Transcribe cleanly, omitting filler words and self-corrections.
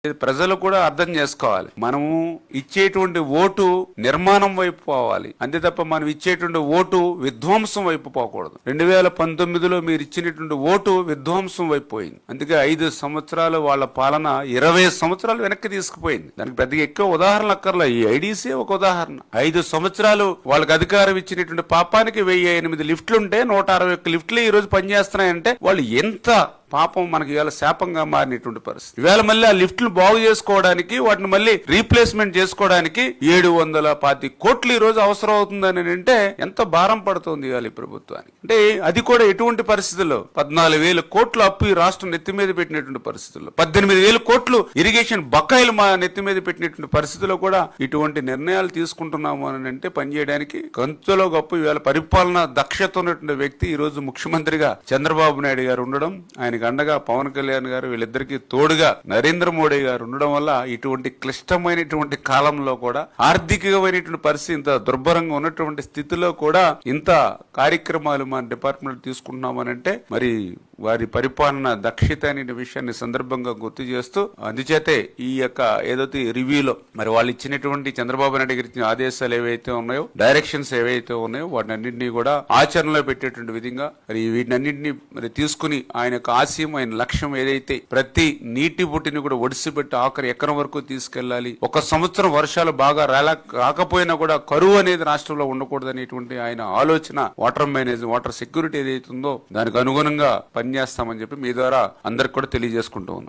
ప్రజలు కూడా అర్థం చేసుకోవాలి. మనము ఇచ్చేటువంటి ఓటు నిర్మాణం వైపు పోవాలి, అంతే తప్ప మనం ఇచ్చేటువంటి ఓటు విధ్వంసం వైపు పోకూడదు. 2019లో మీరు ఇచ్చినటువంటి ఓటు విధ్వంసం వైపు పోయింది. అందుకే 5 సంవత్సరాలు వాళ్ళ పాలన 20 సంవత్సరాలు వెనక్కి తీసుకుపోయింది. దానికి పెద్దగా ఎక్కువ ఉదాహరణలు అక్కర్లా, ఈ ఐడీసీ ఒక ఉదాహరణ. 5 సంవత్సరాలు వాళ్ళకి అధికారం ఇచ్చినటువంటి పాపానికి 1008 లిఫ్ట్లుంటే 161 లిఫ్ట్లు ఈ రోజు పనిచేస్తున్నాయంటే వాళ్ళు ఎంత పాపం మనకి ఇవాళ శాపంగా మారినటువంటి పరిస్థితి. ఇవాళ మళ్ళీ ఆ లిఫ్ట్లు బాగు చేసుకోవడానికి, వాటిని మళ్ళీ రీప్లేస్మెంట్ చేసుకోవడానికి 725 కోట్లు ఈ రోజు అవసరం అవుతుందని అంటే ఎంత భారం పడుతుంది ఇవాళ ఈ ప్రభుత్వానికి. అంటే అది కూడా ఎటువంటి పరిస్థితుల్లో 14,000 కోట్లు అప్పు ఈ రాష్ట్రం నెత్తి మీద పెట్టినటువంటి పరిస్థితుల్లో, 18,000 కోట్లు ఇరిగేషన్ బకాయిలు మా నెత్తి మీద పెట్టినటువంటి పరిస్థితుల్లో కూడా ఇటువంటి నిర్ణయాలు తీసుకుంటున్నాము అని అంటే పనిచేయడానికి కంచులో గొప్ప ఇవాళ పరిపాలన దక్షత ఉన్నటువంటి వ్యక్తి ఈ రోజు ముఖ్యమంత్రిగా చంద్రబాబు నాయుడు గారు ఉండడం, ఆయన అండగా పవన్ కళ్యాణ్ గారు, వీళ్ళిద్దరికీ తోడుగా నరేంద్ర మోడీ గారు ఉండడం వల్ల ఇటువంటి క్లిష్టమైనటువంటి కాలంలో కూడా, ఆర్థికమైనటువంటి పరిస్థితి ఇంత దుర్భరంగా ఉన్నటువంటి స్థితిలో కూడా ఇంత కార్యక్రమాలు మన డిపార్ట్మెంట్ తీసుకుంటున్నామనంటే మరి వారి పరిపాలన దక్షత అనే విషయాన్ని సందర్భంగా గుర్తు చేస్తూ, అందుచేతే ఈ యొక్క ఏదైతే రివ్యూలో మరి వాళ్ళు ఇచ్చినటువంటి చంద్రబాబు నాయుడు గారి ఇచ్చిన ఆదేశాలు ఏవైతే ఉన్నాయో, డైరెక్షన్స్ ఏవైతే ఉన్నాయో వాటిని అన్నింటినీ కూడా ఆచరణలో పెట్టేటువంటి విధంగా మరి వీటినన్నింటినీ మరి తీసుకుని ఆయన యొక్క ఆశయం, ఆయన లక్ష్యం ఏదైతే ప్రతి నీటి బుట్టిని కూడా ఒడిసిపెట్టి ఆఖరి ఎకరం వరకు తీసుకెళ్లాలి, 1 సంవత్సరం వర్షాలు బాగా రాకపోయినా కూడా కరువు అనేది రాష్ట్రంలో ఉండకూడదు అనేటువంటి ఆయన ఆలోచన, వాటర్ మేనేజ్మెంట్, వాటర్ సెక్యూరిటీ ఏదైతే ఉందో దానికి అనుగుణంగా పనిచేస్తామని చెప్పి మీ ద్వారా అందరికి కూడా తెలియజేసుకుంటూ ఉన్నాం.